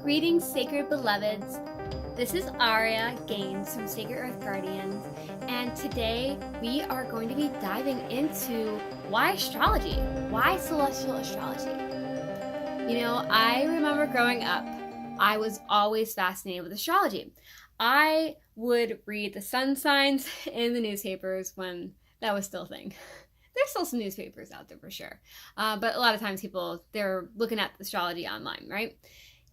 Greetings, sacred beloveds. This is Aria Gaines from Sacred Earth Guardians, and today we are going to be diving into why astrology, why celestial astrology. You know, I remember growing up, I was always fascinated with astrology. I would read the sun signs in the newspapers when that was still a thing. There's still some newspapers out there for sure, but a lot of times they're looking at astrology online, right?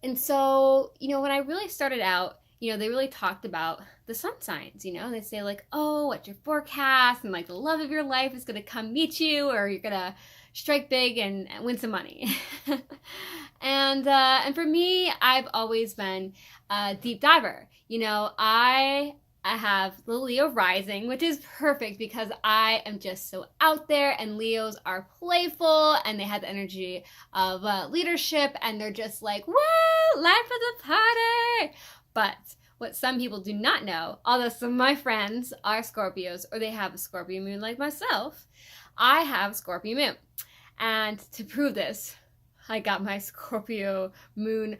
And so, when I really started out, they really talked about the sun signs, they say like, oh, what's your forecast? And like the love of your life is going to come meet you, or you're going to strike big and win some money. And for me, I've always been a deep diver. I have the Leo rising, which is perfect because I am just so out there, and Leos are playful and they have the energy of leadership, and they're just like, woo, life of the party. But what some people do not know, although some of my friends are Scorpios or they have a Scorpio moon like myself, I have Scorpio moon. And to prove this, I got my Scorpio moon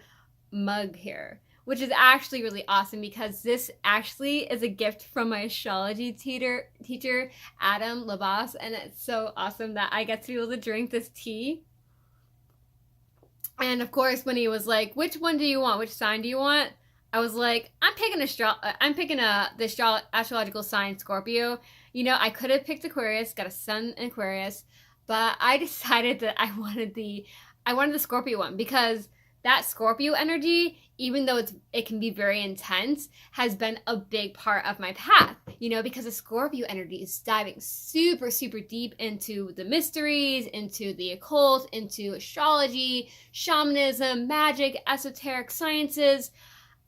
mug here, which is actually really awesome because this actually is a gift from my astrology teacher, Adam Labas, and it's so awesome that I get to be able to drink this tea. And of course, when he was like, which one do you want? Which sign do you want? I was like, I'm picking the astrological sign Scorpio. I could have picked Aquarius, got a sun in Aquarius, but I decided that I wanted the Scorpio one because that Scorpio energy, even though it can be very intense, has been a big part of my path, because the Scorpio energy is diving super, super deep into the mysteries, into the occult, into astrology, shamanism, magic, esoteric sciences,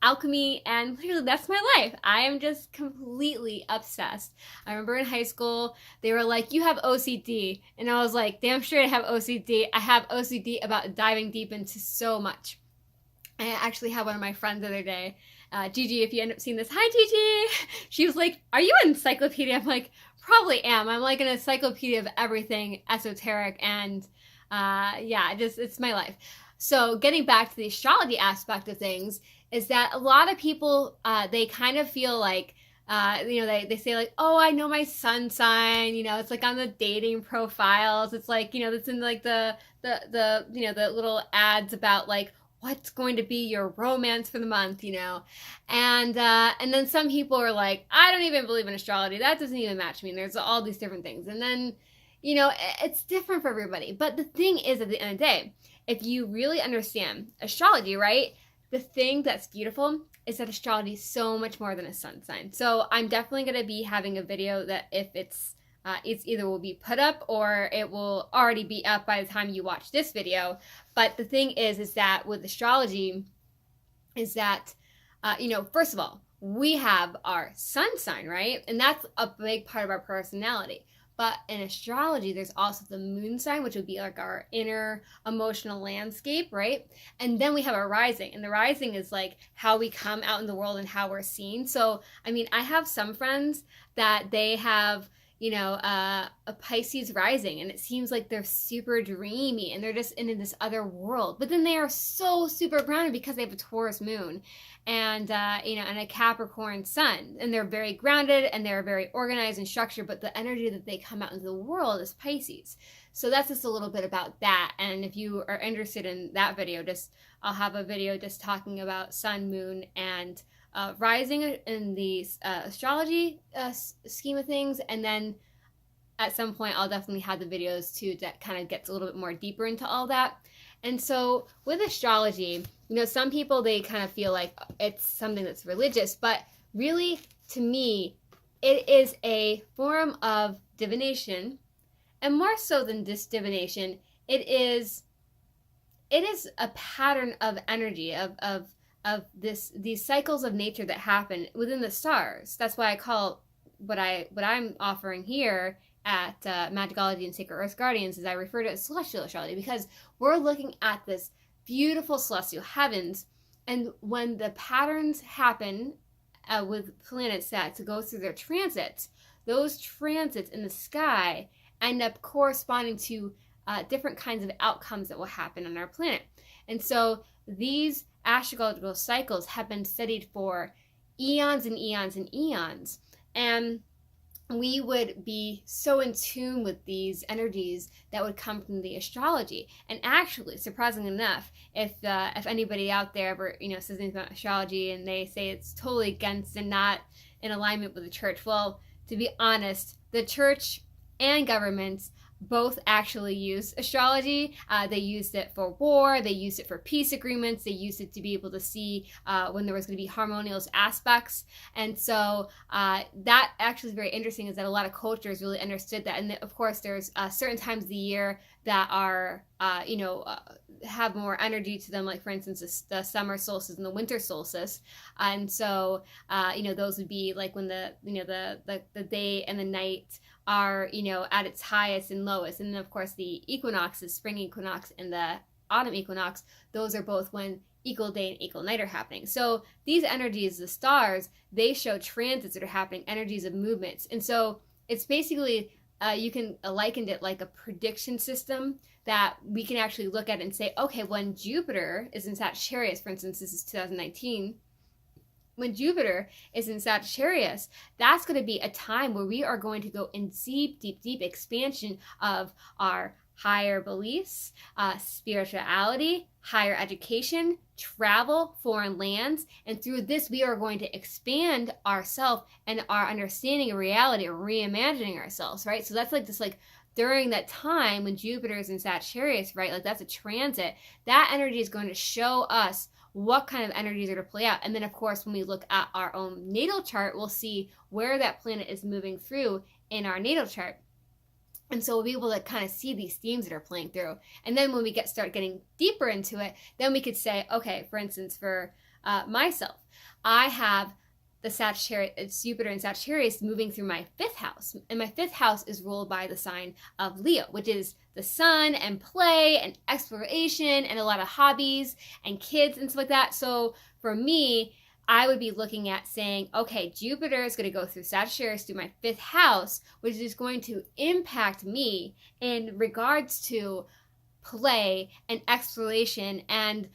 alchemy, and literally that's my life. I am just completely obsessed. I remember in high school, they were like, you have OCD. And I was like, damn straight I have OCD. I have OCD about diving deep into so much. I actually had one of my friends the other day, Gigi, if you end up seeing this, hi Gigi. She was like, are you an encyclopedia? I'm like, probably am. I'm like an encyclopedia of everything esoteric, and it's my life. So getting back to the astrology aspect of things is that a lot of people, they kind of feel like, they say like, oh, I know my sun sign, it's like on the dating profiles. It's like, it's in like the little ads about like, what's going to be your romance for the month, and then some people are like, I don't even believe in astrology. That doesn't even match me. And there's all these different things. And then, it's different for everybody. But the thing is, at the end of the day, if you really understand astrology, right, the thing that's beautiful is that astrology is so much more than a sun sign. So I'm definitely going to be having a video that if it's either will be put up or it will already be up by the time you watch this video. But the thing is that with astrology is that, first of all, we have our sun sign, right? And that's a big part of our personality. But in astrology, there's also the moon sign, which would be like our inner emotional landscape, right? And then we have our rising. And the rising is like how we come out in the world and how we're seen. So, I have some friends that they have, a Pisces rising, and it seems like they're super dreamy and they're just in this other world. But then they are so super grounded because they have a Taurus moon and and a Capricorn sun, and they're very grounded and they're very organized and structured, but the energy that they come out into the world is Pisces. So that's just a little bit about that. And if you are interested in that video, I'll have a video just talking about sun, moon, and rising in the astrology scheme of things. And then at some point I'll definitely have the videos too that kind of gets a little bit more deeper into all that. And so with astrology, some people, they kind of feel like it's something that's religious, but really, to me, it is a form of divination. And more so than this divination, it is a pattern of energy, of these cycles of nature that happen within the stars. That's why I call what I'm offering here at Magickology and Sacred Earth Guardians is I refer to it as celestial astrology, because we're looking at this beautiful celestial heavens, and when the patterns happen with planets that to go through their transits, those transits in the sky end up corresponding to different kinds of outcomes that will happen on our planet. And so these astrological cycles have been studied for eons and eons and eons. And we would be so in tune with these energies that would come from the astrology. And actually, surprisingly enough, if anybody out there ever says anything about astrology and they say it's totally against and not in alignment with the church, well, to be honest, the church and governments both actually use astrology. They used it for war, they used it for peace agreements, they used it to be able to see when there was going to be harmonious aspects. And so that actually is very interesting, is that a lot of cultures really understood that. And of course, there's certain times of the year that are have more energy to them, like for instance the summer solstice and the winter solstice. And so those would be like when the day and the night are at its highest and lowest. And then of course the equinoxes, spring equinox and the autumn equinox, those are both when equal day and equal night are happening. So these energies, the stars, they show transits that are happening, energies of movements. And so it's basically you can liken it like a prediction system that we can actually look at and say, okay, when Jupiter is in Sagittarius, for instance, this is 2019, when Jupiter is in Sagittarius, that's going to be a time where we are going to go in deep, deep, deep expansion of our higher beliefs, spirituality, higher education, travel, foreign lands. And through this, we are going to expand ourselves and our understanding of reality, or reimagining ourselves, right? So that's like this, like during that time when Jupiter is in Sagittarius, right? Like that's a transit. That energy is going to show us what kind of energies are to play out. And then of course, when we look at our own natal chart, we'll see where that planet is moving through in our natal chart. And so we'll be able to kind of see these themes that are playing through. And then when we start getting deeper into it, then we could say, okay, for instance, for myself, I have the Sagittarius, Jupiter and Sagittarius moving through my 5th house. And my 5th house is ruled by the sign of Leo, which is the sun and play and exploration and a lot of hobbies and kids and stuff like that. So for me, I would be looking at saying, okay, Jupiter is going to go through Sagittarius through my 5th house, which is going to impact me in regards to play and exploration and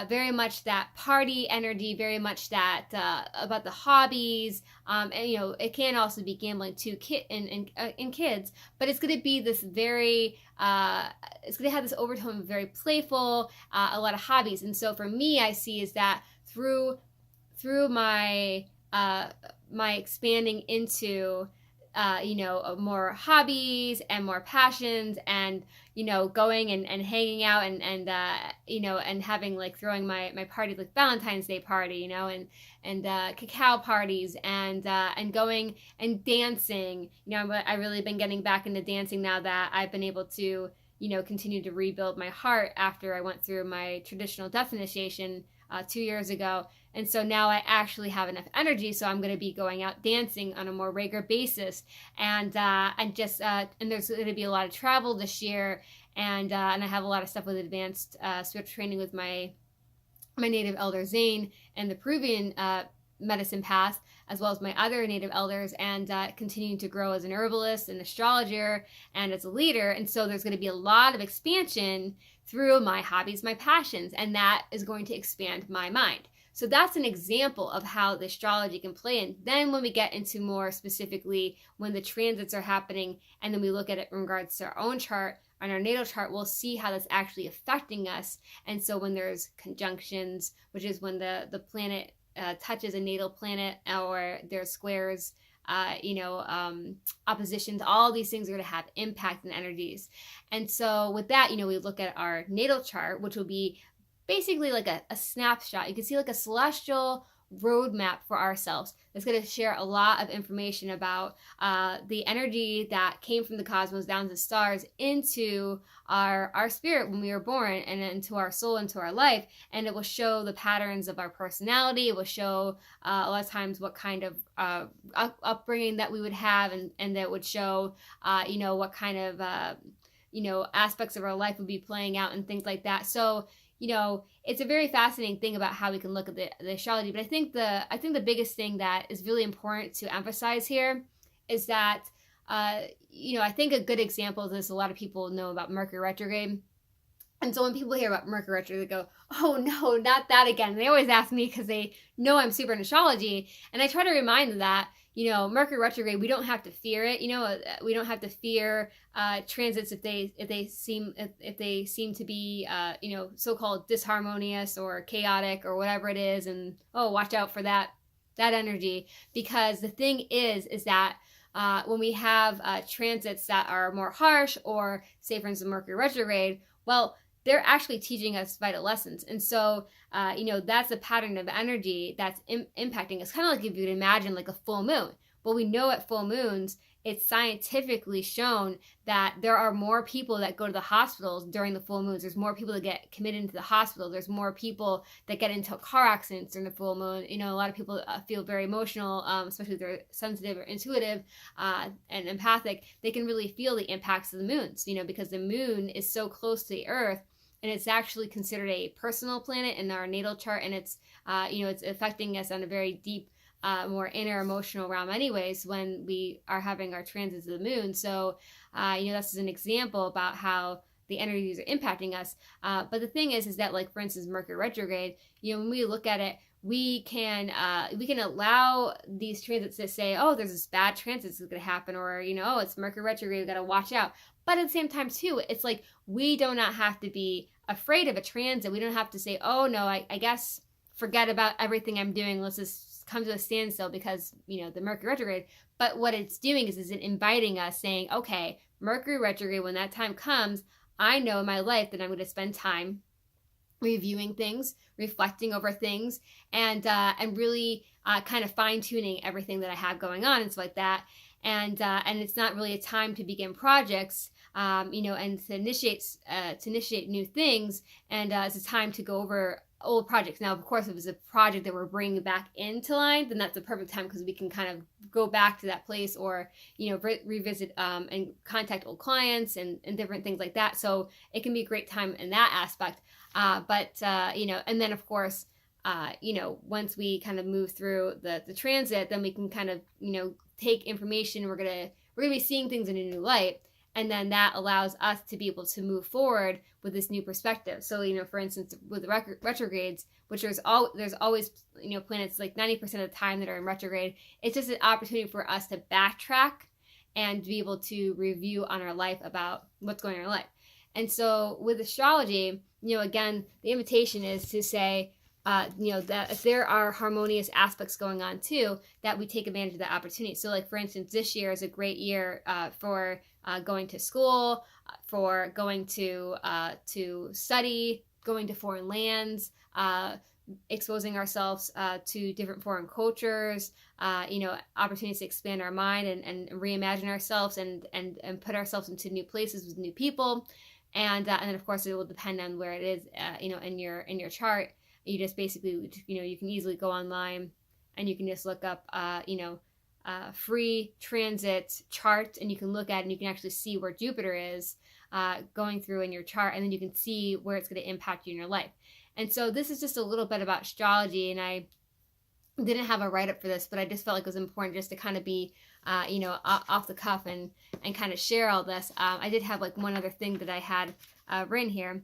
very much that party energy, very much that about the hobbies, and it can also be gambling too, in kids, but it's going to be this very it's going to have this overtone of very playful, a lot of hobbies. And so for me, I see is that through my my expanding into more hobbies and more passions, and going and hanging out and having like throwing my party, like Valentine's Day party, and cacao parties, and going and dancing. I really been getting back into dancing now that I've been able to continue to rebuild my heart after I went through my traditional death initiation 2 years ago. And so now I actually have enough energy, so I'm going to be going out dancing on a more regular basis, and there's going to be a lot of travel this year, and I have a lot of stuff with advanced spiritual training with my native elder Zane and the Peruvian medicine path, as well as my other native elders, and continuing to grow as an herbalist, an astrologer, and as a leader. And so there's going to be a lot of expansion through my hobbies, my passions, and that is going to expand my mind. So that's an example of how the astrology can play in. Then when we get into more specifically when the transits are happening, and then we look at it in regards to our own chart, on our natal chart, we'll see how that's actually affecting us. And so when there's conjunctions, which is when the planet touches a natal planet, or there's squares, oppositions, all these things are going to have impact and energies. And so with that, we look at our natal chart, which will be basically like a snapshot. You can see like a celestial roadmap for ourselves that's going to share a lot of information about the energy that came from the cosmos down to the stars into our spirit when we were born, and into our soul, into our life. And it will show the patterns of our personality. It will show a lot of times what kind of upbringing that we would have, and that would show what kind of aspects of our life would be playing out and things like that. So it's a very fascinating thing about how we can look at the astrology. But I think the biggest thing that is really important to emphasize here is that, I think a good example of this, a lot of people know about Mercury retrograde. And so when people hear about Mercury retrograde, they go, "Oh no, not that again." And they always ask me because they know I'm super in astrology, and I try to remind them that Mercury retrograde, we don't have to fear it. We don't have to fear transits if they seem to be so-called disharmonious or chaotic or whatever it is, and oh, watch out for that energy, because the thing is that when we have transits that are more harsh, or say for instance Mercury retrograde, well, they're actually teaching us vital lessons. And so, that's a pattern of energy that's impacting us. Kind of like if you could imagine like a full moon. Well, we know at full moons, it's scientifically shown that there are more people that go to the hospitals during the full moons. There's more people that get committed into the hospital. There's more people that get into car accidents during the full moon. A lot of people feel very emotional, especially if they're sensitive or intuitive and empathic. They can really feel the impacts of the moons, because the moon is so close to the earth, and it's actually considered a personal planet in our natal chart, and it's it's affecting us on a very deep, more inner emotional realm anyways when we are having our transits of the moon. So this is an example about how the energies are impacting us. But the thing is that, like for instance Mercury retrograde, when we look at it, we can allow these transits to say, oh, there's this bad transit that's going to happen, or oh, it's Mercury retrograde, we got to watch out. But at the same time too, it's like we do not have to be afraid of a transit. We don't have to say, oh no, I guess forget about everything I'm doing, let's just come to a standstill because the Mercury retrograde. But what it's doing is it inviting us, saying, okay, Mercury retrograde, when that time comes, I know in my life that I'm going to spend time reviewing things, reflecting over things, and really kind of fine-tuning everything that I have going on and stuff like that. And it's not really a time to begin projects, and to initiate new things, and it's a time to go over old projects. Now, of course, if it's a project that we're bringing back into line, then that's the perfect time, because we can kind of go back to that place, or revisit and contact old clients and different things like that. So it can be a great time in that aspect. But and then of course, once we kind of move through the transit, then we can kind of take information. We're gonna be seeing things in a new light, and then that allows us to be able to move forward with this new perspective. So for instance, with retrogrades, which there's always planets like 90% of the time that are in retrograde, it's just an opportunity for us to backtrack and be able to review on our life about what's going on in our life. And so with astrology, again, the invitation is to say, that if there are harmonious aspects going on too, that we take advantage of that opportunity. So like for instance, this year is a great year for going to school, for going to study, going to foreign lands, exposing ourselves to different foreign cultures, opportunities to expand our mind and reimagine ourselves and put ourselves into new places with new people. And then of course it will depend on where it is, in your chart. You just basically, you can easily go online and you can just look up, free transit chart, and you can look at it and you can actually see where Jupiter is going through in your chart, and then you can see where it's going to impact you in your life. And so this is just a little bit about astrology, and I didn't have a write-up for this, but I just felt like it was important just to kind of be, off the cuff and kind of share all this. I did have like one other thing that I had written here.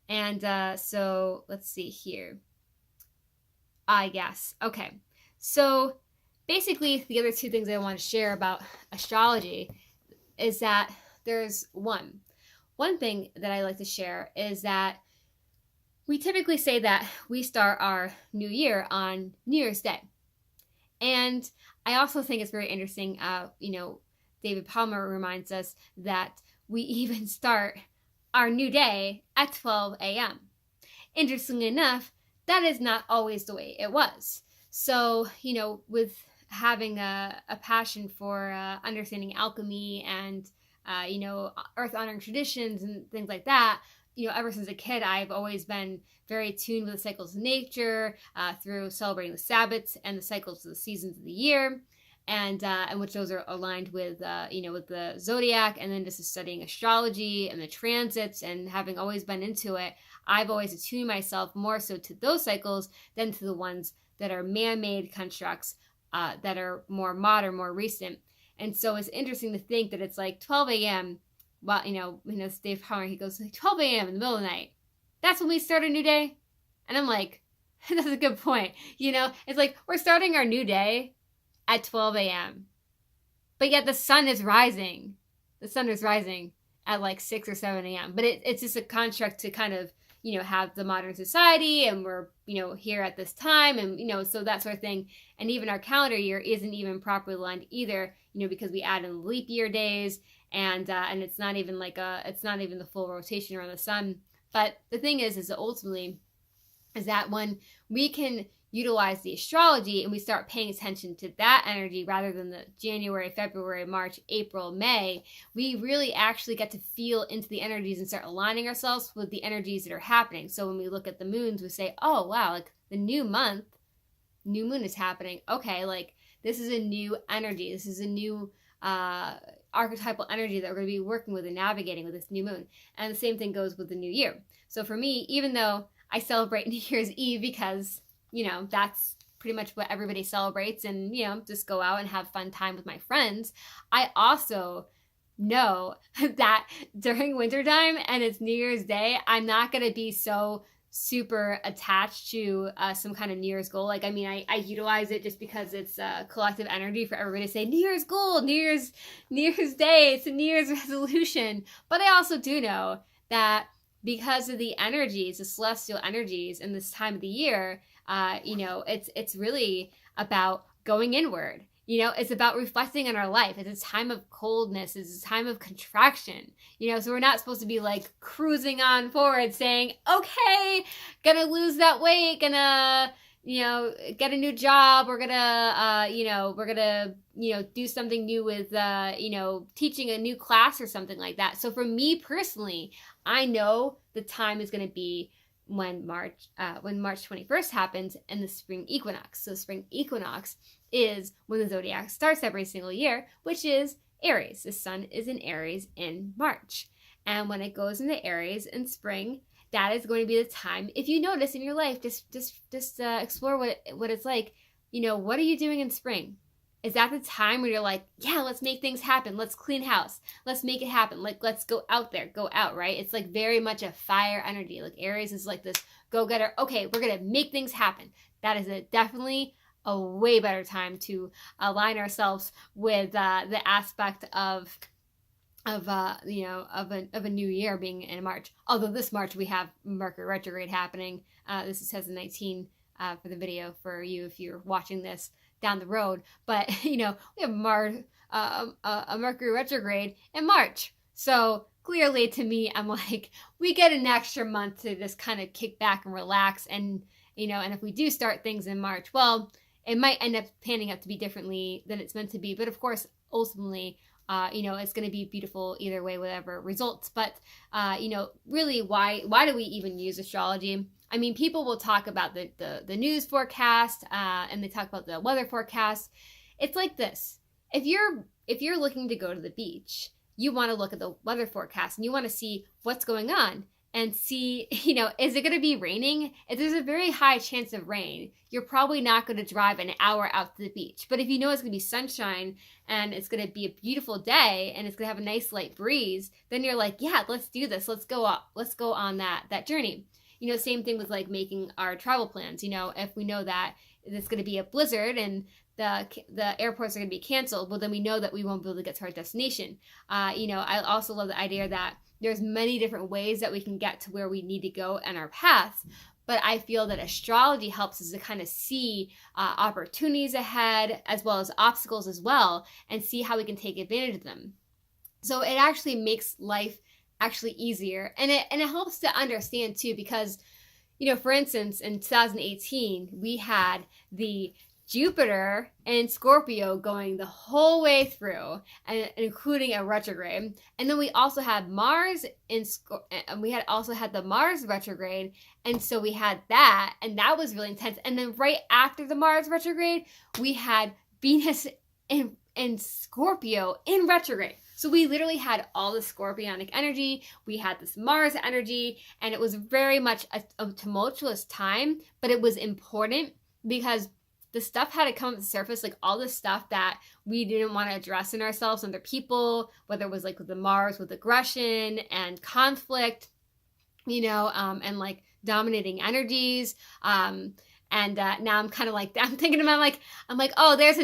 And so let's see here. Yes. Okay. So basically, the other two things I want to share about astrology is that there's one thing that I like to share is that we typically say that we start our new year on New Year's Day. And I also think it's very interesting, David Palmer reminds us that we even start our new day at 12 a.m. Interestingly enough, that is not always the way it was. So, with having a passion for understanding alchemy and, earth-honoring traditions and things like that, ever since a kid, I've always been very tuned with the cycles of nature through celebrating the Sabbats and the cycles of the seasons of the year. And which those are aligned with, with the zodiac, and then just studying astrology and the transits, and having always been into it, I've always attuned myself more so to those cycles than to the ones that are man-made constructs that are more modern, more recent. And so it's interesting to think that it's like 12 a.m. Well, Dave Palmer, he goes like 12 a.m. in the middle of the night. That's when we start a new day. And I'm like, that's a good point. It's like we're starting our new day at 12 a.m. But yet the sun is rising. The sun is rising at like 6 or 7 a.m. But it's just a construct to kind of, have the modern society, and we're, here at this time, and, so that sort of thing. And even our calendar year isn't even properly aligned either, because we add in leap year days, and it's not even it's not even the full rotation around the sun. But the thing is that ultimately is that when we can utilize the astrology and we start paying attention to that energy rather than the January, February, March, April, May, we really actually get to feel into the energies and start aligning ourselves with the energies that are happening. So when we look at the moons, we say, oh, wow, like the new moon is happening. Okay, like this is a new energy. This is a new archetypal energy that we're going to be working with and navigating with this new moon. And the same thing goes with the new year. So for me, even though I celebrate New Year's Eve because that's pretty much what everybody celebrates, and, just go out and have fun time with my friends, I also know that during wintertime and it's New Year's Day, I'm not going to be so super attached to some kind of New Year's goal. Like, I utilize it just because it's a collective energy for everybody to say New Year's goal, New Year's Day, it's a New Year's resolution. But I also do know that because of the energies, the celestial energies in this time of the year, it's really about going inward. It's about reflecting on our life. It's a time of coldness. It's a time of contraction. So we're not supposed to be like cruising on forward saying, okay, gonna lose that weight, gonna, get a new job. We're gonna, do something new with, teaching a new class or something like that. So for me personally, I know the time is going to be when March 21st happens, and the spring equinox. So spring equinox is when the zodiac starts every single year, which is Aries. The sun is in Aries in March. And when it goes into Aries in spring, that is going to be the time. If you notice in your life, just explore what it's like. What are you doing in spring? Is that the time where you're like, yeah, let's make things happen. Let's clean house. Let's make it happen. Like, let's go out there, go out, right? It's like very much a fire energy. Like Aries is like this go-getter. Okay, we're going to make things happen. That is definitely a way better time to align ourselves with the aspect of a new year being in March. Although this March we have Mercury retrograde happening. This is 2019 for the video for you if you're watching this down the road. But we have a Mercury retrograde in March. So clearly to me, I'm like, we get an extra month to just kind of kick back and relax. And and if we do start things in March, well, it might end up panning out to be differently than it's meant to be. But of course, ultimately, it's going to be beautiful either way, whatever results. But, really, why do we even use astrology? People will talk about the news forecast, and they talk about the weather forecast. It's like this. If you're looking to go to the beach, you want to look at the weather forecast and you want to see what's going on and see, is it going to be raining? If there's a very high chance of rain, you're probably not going to drive an hour out to the beach. But if you know it's going to be sunshine and it's going to be a beautiful day and it's going to have a nice light breeze, then you're like, yeah, let's do this. Let's go up. Let's go on that journey. Same thing with like making our travel plans. If we know that it's going to be a blizzard and the airports are going to be canceled, well, then we know that we won't be able to get to our destination. I also love the idea that there's many different ways that we can get to where we need to go in our paths. But I feel that astrology helps us to kind of see opportunities ahead as well as obstacles as well, and see how we can take advantage of them. So it actually makes life actually easier. And it helps to understand too, because, for instance, in 2018, we had the Jupiter and Scorpio going the whole way through, and including a retrograde. And then we also had Mars and we had also had the Mars retrograde. And so we had that, and that was really intense. And then right after the Mars retrograde, we had Venus and Scorpio in retrograde. So we literally had all the scorpionic energy. We had this Mars energy, and it was very much a tumultuous time, but it was important because the stuff had to come to the surface, like all the stuff that we didn't want to address in ourselves and other people, whether it was like with the Mars with aggression and conflict, and like dominating energies. And now I'm kind of like, I'm thinking about I'm like, oh, there's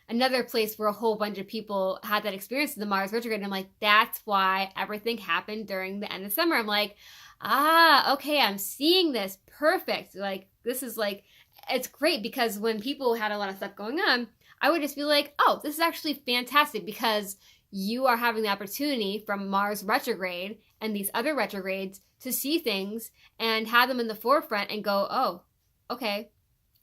another place where a whole bunch of people had that experience of the Mars retrograde. And I'm like, that's why everything happened during the end of summer. I'm like, okay, I'm seeing this. Perfect. Like, this is like, it's great, because when people had a lot of stuff going on, I would just be like, oh, this is actually fantastic, because you are having the opportunity from Mars retrograde and these other retrogrades to see things and have them in the forefront and go, oh, okay,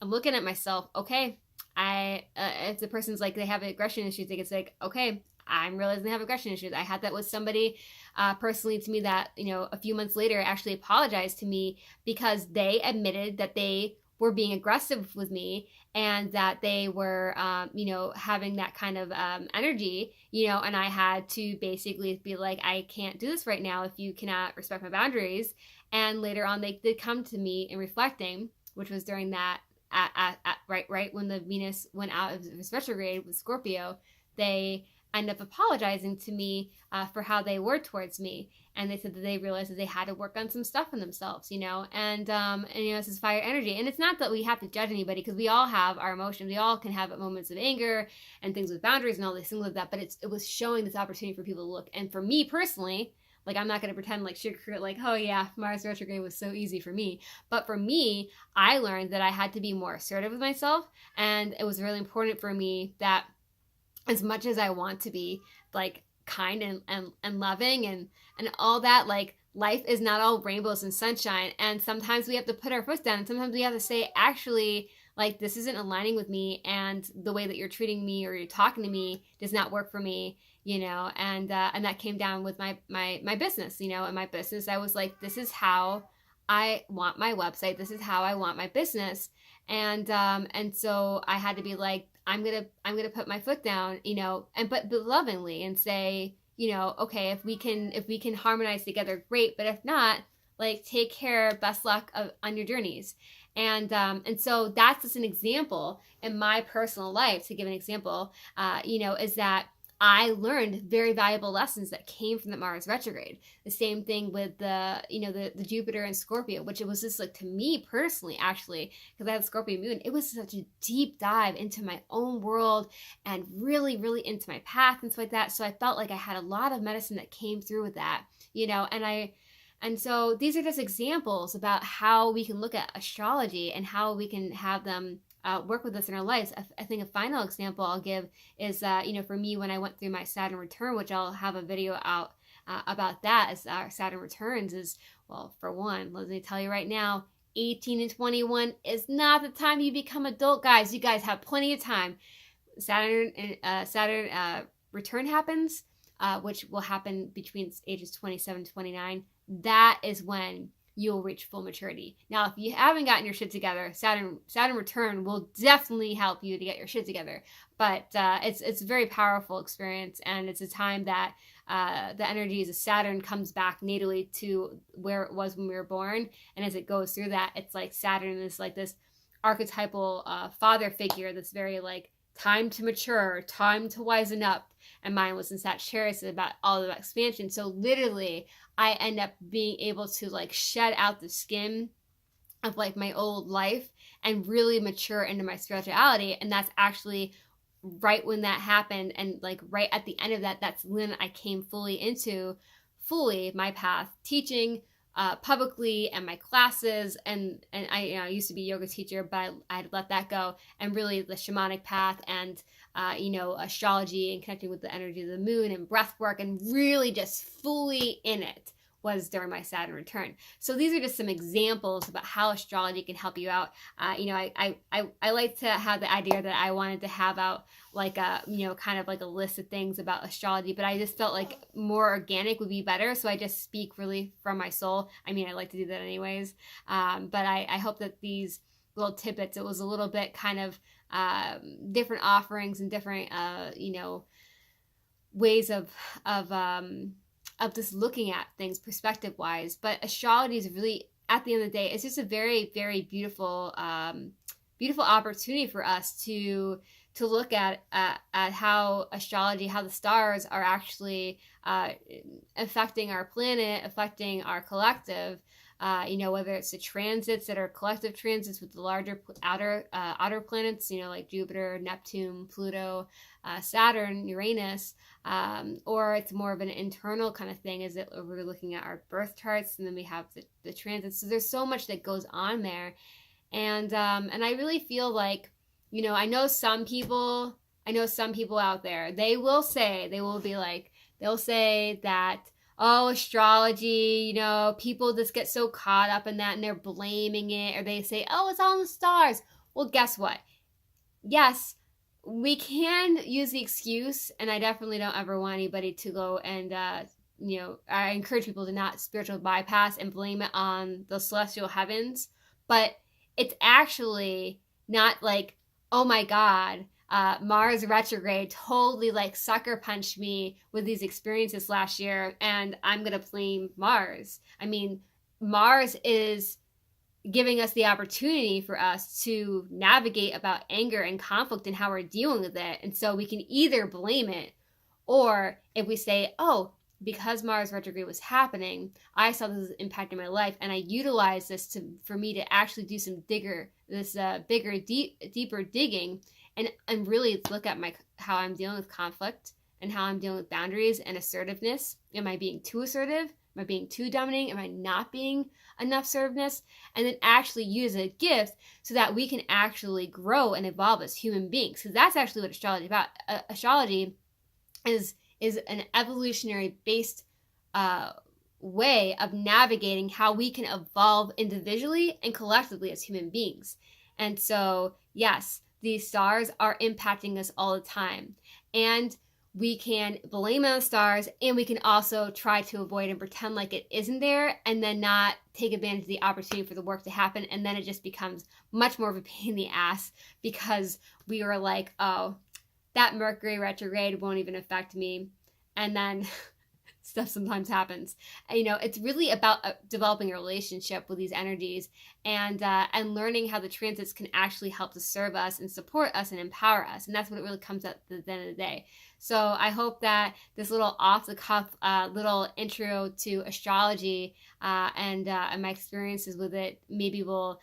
I'm looking at myself. Okay, if the person's like, they have aggression issues, it's like, okay, I'm realizing they have aggression issues. I had that with somebody personally to me that, a few months later actually apologized to me because they admitted that they were being aggressive with me, and that they were, having that kind of energy, and I had to basically be like, I can't do this right now if you cannot respect my boundaries. And later on, they did come to me in reflecting, which was during that, right when the Venus went out of its retrograde with Scorpio, they end up apologizing to me for how they were towards me. And they said that they realized that they had to work on some stuff in themselves, and this is fire energy. And it's not that we have to judge anybody, because we all have our emotions. We all can have moments of anger and things with boundaries and all these things like that. But it was showing this opportunity for people to look. And for me personally, like, I'm not going to pretend like sugarcoat, like, oh yeah, Mars retrograde was so easy for me. But for me, I learned that I had to be more assertive with myself. And it was really important for me that, as much as I want to be like kind and loving and all that, like, life is not all rainbows and sunshine. And sometimes we have to put our foot down, and sometimes we have to say, actually, like, this isn't aligning with me, and the way that you're treating me or you're talking to me does not work for me, and that came down with my business, and my business, I was like, this is how I want my website, this is how I want my business. And so I had to be like, I'm gonna put my foot down, but lovingly, and say, okay, if we can harmonize together, great. But if not, like, take care, best luck on your journeys. And so that's just an example in my personal life. To give an example, is that I learned very valuable lessons that came from the Mars retrograde. The same thing with the Jupiter and Scorpio, which it was just like, to me personally, actually, because I had Scorpio moon, it was such a deep dive into my own world and really, really into my path and stuff like that. So I felt like I had a lot of medicine that came through with that, and so these are just examples about how we can look at astrology and how we can have them work with us in our lives. I think a final example I'll give is, for me, when I went through my Saturn return, which I'll have a video out about that, as our Saturn returns is, well, for one, let me tell you right now, 18 and 21 is not the time you become adult, guys. You guys have plenty of time. Saturn return happens, which will happen between ages 27 to 29. That is when you'll reach full maturity. Now, if you haven't gotten your shit together, Saturn return will definitely help you to get your shit together. But it's a very powerful experience, and it's a time that the energies of Saturn comes back natally to where it was when we were born. And as it goes through that, it's like Saturn is like this archetypal father figure that's very like, time to mature, time to wisen up. And mine was in Sagittarius, about all of that expansion. So literally, I end up being able to like shed out the skin of like my old life and really mature into my spirituality. And that's actually right when that happened. And like right at the end of that, that's when I came fully into my path, teaching publicly, and my classes, and I used to be a yoga teacher, but I had let that go, and really the shamanic path, and astrology, and connecting with the energy of the moon, and breath work, and really just fully in it was during my Saturn return. So these are just some examples about how astrology can help you out. I like to have the idea that I wanted to have out like a, kind of like a list of things about astrology, but I just felt like more organic would be better. So I just speak really from my soul. I mean, I like to do that anyways. But I hope that these little tidbits, it was a little bit kind of different offerings and different, ways of just looking at things perspective wise. But astrology is really, at the end of the day, it's just a very, very beautiful opportunity for us to to look at how astrology, how the stars are actually affecting our planet, affecting our collective. Whether it's the transits that are collective transits with the larger outer planets, like Jupiter, Neptune, Pluto, Saturn, Uranus, or it's more of an internal kind of thing. Is that we're looking at our birth charts, and then we have the transits. So there's so much that goes on there, and I really feel like, I know some people. I know some people out there. They'll say that, oh, astrology, people just get so caught up in that and they're blaming it, or they say, oh, it's all in the stars. Well, guess what? Yes, we can use the excuse, and I definitely don't ever want anybody to go and, I encourage people to not spiritual bypass and blame it on the celestial heavens, but it's actually not like, oh my God, Mars retrograde totally like sucker punched me with these experiences last year, and I'm gonna blame Mars. I mean, Mars is giving us the opportunity for us to navigate about anger and conflict and how we're dealing with it. And so we can either blame it, or if we say, oh, because Mars retrograde was happening, I saw this impacting my life, and I utilized this for me to actually do some deeper digging, and really look at how I'm dealing with conflict and how I'm dealing with boundaries and assertiveness. Am I being too assertive? Am I being too dominating? Am I not being enough assertiveness? And then actually use a gift so that we can actually grow and evolve as human beings. Because that's actually what astrology is about. Astrology is an evolutionary based way of navigating how we can evolve individually and collectively as human beings. And so, yes, these stars are impacting us all the time. And we can blame on the stars, and we can also try to avoid and pretend like it isn't there, and then not take advantage of the opportunity for the work to happen. And then it just becomes much more of a pain in the ass, because we were like, oh, that Mercury retrograde won't even affect me. And then stuff sometimes happens. It's really about developing a relationship with these energies, and learning how the transits can actually help to serve us and support us and empower us. And that's what it really comes at the end of the day. So I hope that this little off the cuff little intro to astrology and my experiences with it maybe will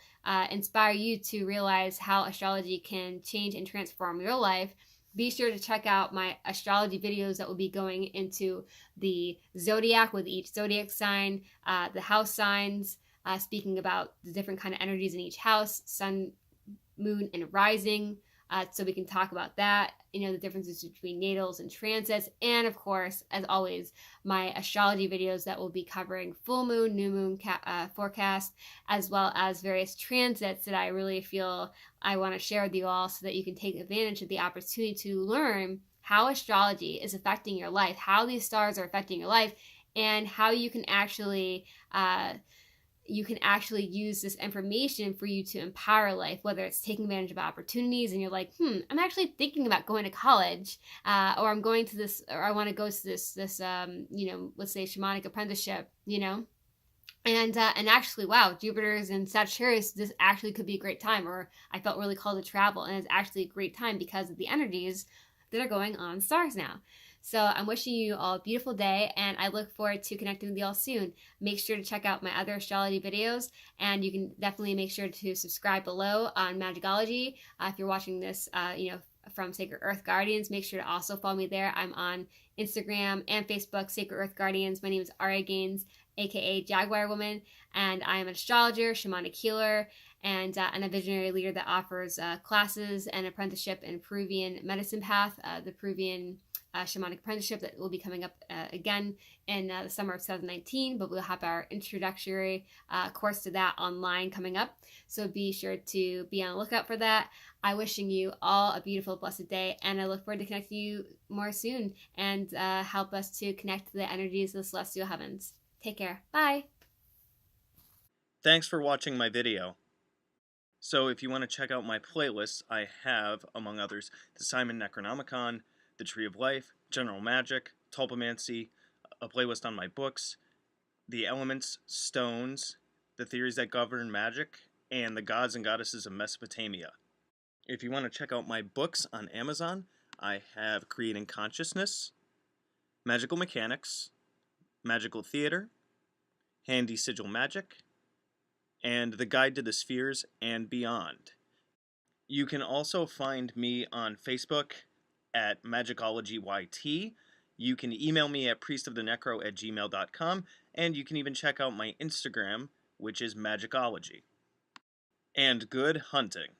inspire you to realize how astrology can change and transform your life. Be sure to check out my astrology videos that will be going into the zodiac with each zodiac sign, the house signs, speaking about the different kind of energies in each house, sun, moon, and rising. So we can talk about that, the differences between natals and transits. And of course, as always, my astrology videos that will be covering full moon, new moon forecast, as well as various transits that I really feel I want to share with you all, so that you can take advantage of the opportunity to learn how astrology is affecting your life, how these stars are affecting your life, and how you can actually use this information for you to empower life, whether it's taking advantage of opportunities and you're like, I'm actually thinking about going to college, or I'm going to this, or I want to go to this, let's say shamanic apprenticeship, and actually, wow, Jupiter's in Sagittarius, this actually could be a great time, or I felt really called to travel, and it's actually a great time because of the energies that are going on stars now. So I'm wishing you all a beautiful day, and I look forward to connecting with you all soon. Make sure to check out my other astrology videos, and you can definitely make sure to subscribe below on Magickology. If you're watching this, from Sacred Earth Guardians, make sure to also follow me there. I'm on Instagram and Facebook, Sacred Earth Guardians. My name is Aria Gaines, aka Jaguar Woman, and I am an astrologer, shamanic healer, and a visionary leader that offers classes and apprenticeship in Peruvian medicine path, the Peruvian shamanic apprenticeship that will be coming up again in the summer of 2019, but we'll have our introductory course to that online coming up. So be sure to be on the lookout for that. I'm wishing you all a beautiful, blessed day, and I look forward to connecting you more soon, and help us to connect to the energies of the celestial heavens. Take care. Bye. Thanks for watching my video. So if you want to check out my playlists, I have, among others, the Simon Necronomicon, the Tree of Life, General Magic, Tulpamancy, a playlist on my books, the elements, stones, the theories that govern magic, and the gods and goddesses of Mesopotamia. If you want to check out my books on Amazon, I have Creating Consciousness, Magical Mechanics, Magical Theater, Handy Sigil Magic, and The Guide to the Spheres and Beyond. You can also find me on Facebook at Magickology YT. You can email me at priestofthenecro@gmail.com, and you can even check out my Instagram, which is Magickology. And good hunting.